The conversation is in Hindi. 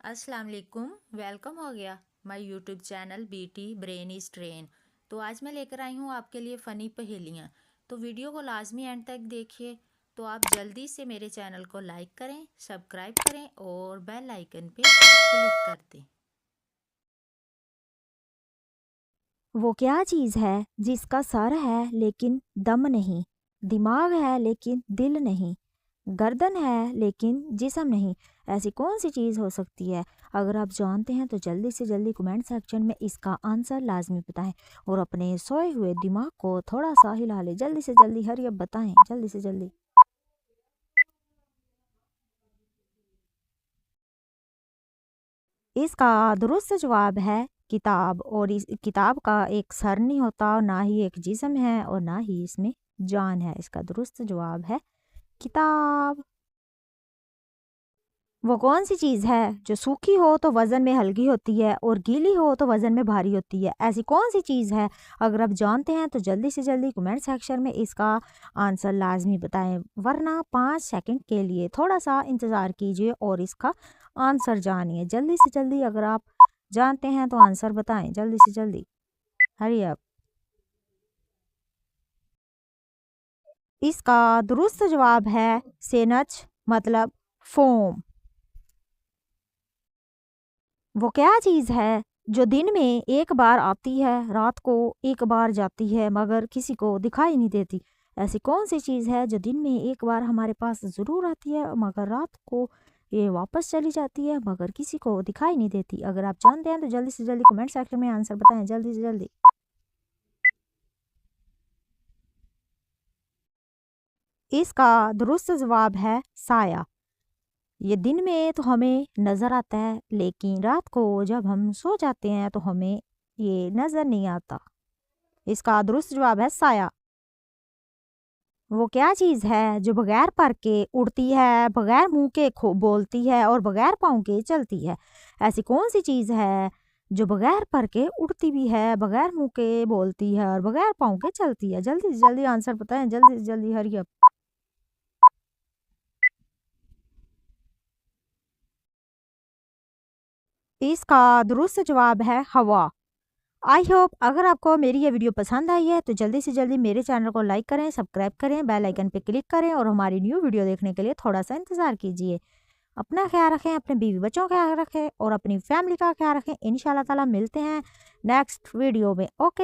अस्सलाम वालेकुम। वेलकम हो गया my YouTube channel BT brain is train. तो आज मैं लेकर आई हूँ आपके लिए फ़नी पहेलियाँ। तो वीडियो को लाजमी एंड तक देखिए। तो आप जल्दी से मेरे चैनल को लाइक करें, सब्सक्राइब करें और बेल आइकन पे क्लिक कर दें। वो क्या चीज़ है जिसका सर है लेकिन दम नहीं, दिमाग है लेकिन दिल नहीं, गर्दन है लेकिन जिस्म नहीं। ऐसी कौन सी चीज़ हो सकती है? अगर आप जानते हैं तो जल्दी से जल्दी कमेंट सेक्शन में इसका आंसर लाजमी बताएं और अपने सोए हुए दिमाग को थोड़ा सा हिला लें। जल्दी से जल्दी हरी अब बताएं, जल्दी से जल्दी। इसका दुरुस्त जवाब है किताब। और इस किताब का एक सर नहीं होता, ना ही एक जिस्म है और ना ही इसमें जान है। इसका दुरुस्त जवाब है किताब। वो कौन सी चीज़ है जो सूखी हो तो वज़न में हल्की होती है और गीली हो तो वज़न में भारी होती है? ऐसी कौन सी चीज़ है? अगर आप जानते हैं तो जल्दी से जल्दी कमेंट सेक्शन में इसका आंसर लाजमी बताएं, वरना 5 सेकंड के लिए थोड़ा सा इंतज़ार कीजिए और इसका आंसर जानिए। जल्दी से जल्दी अगर आप जानते हैं तो आंसर बताएं, जल्दी से जल्दी, हरी अप। इसका दुरुस्त जवाब है सेनच, मतलब फोम। वो क्या चीज़ है जो दिन में एक बार आती है, रात को एक बार जाती है, मगर किसी को दिखाई नहीं देती? ऐसी कौन सी चीज़ है जो दिन में एक बार हमारे पास ज़रूर आती है, मगर रात को ये वापस चली जाती है, मगर किसी को दिखाई नहीं देती? अगर आप जानते हैं तो जल्दी से जल्दी कमेंट सेक्शन में आंसर बताएं, जल्दी से जल्दी। इसका दुरुस्त जवाब है साया। ये दिन में तो हमें नज़र आता है, लेकिन रात को जब हम सो जाते हैं तो हमें ये नज़र नहीं आता। इसका दुरुस्त जवाब है साया। वो क्या चीज़ है जो बगैर पर के उड़ती है, बगैर मुंह के बोलती है और बगैर पाँव के चलती है? ऐसी कौन सी चीज़ है जो बगैर पर के उड़ती भी है, बगैर मुंह के बोलती है और बगैर पाँव के चलती है? जल्दी से जल्दी आंसर बताएं, जल्दी से जल्दी, हरी अप। इसका दुरुस्त जवाब है हवा। आई होप अगर आपको मेरी ये वीडियो पसंद आई है तो जल्दी से जल्दी मेरे चैनल को लाइक करें, सब्सक्राइब करें, बेल आइकन पे क्लिक करें और हमारी न्यू वीडियो देखने के लिए थोड़ा सा इंतज़ार कीजिए। अपना ख्याल रखें, अपने बीवी बच्चों का ख्याल रखें और अपनी फैमिली का ख्याल रखें। इंशाल्लाह ताला मिलते हैं नेक्स्ट वीडियो में। ओके।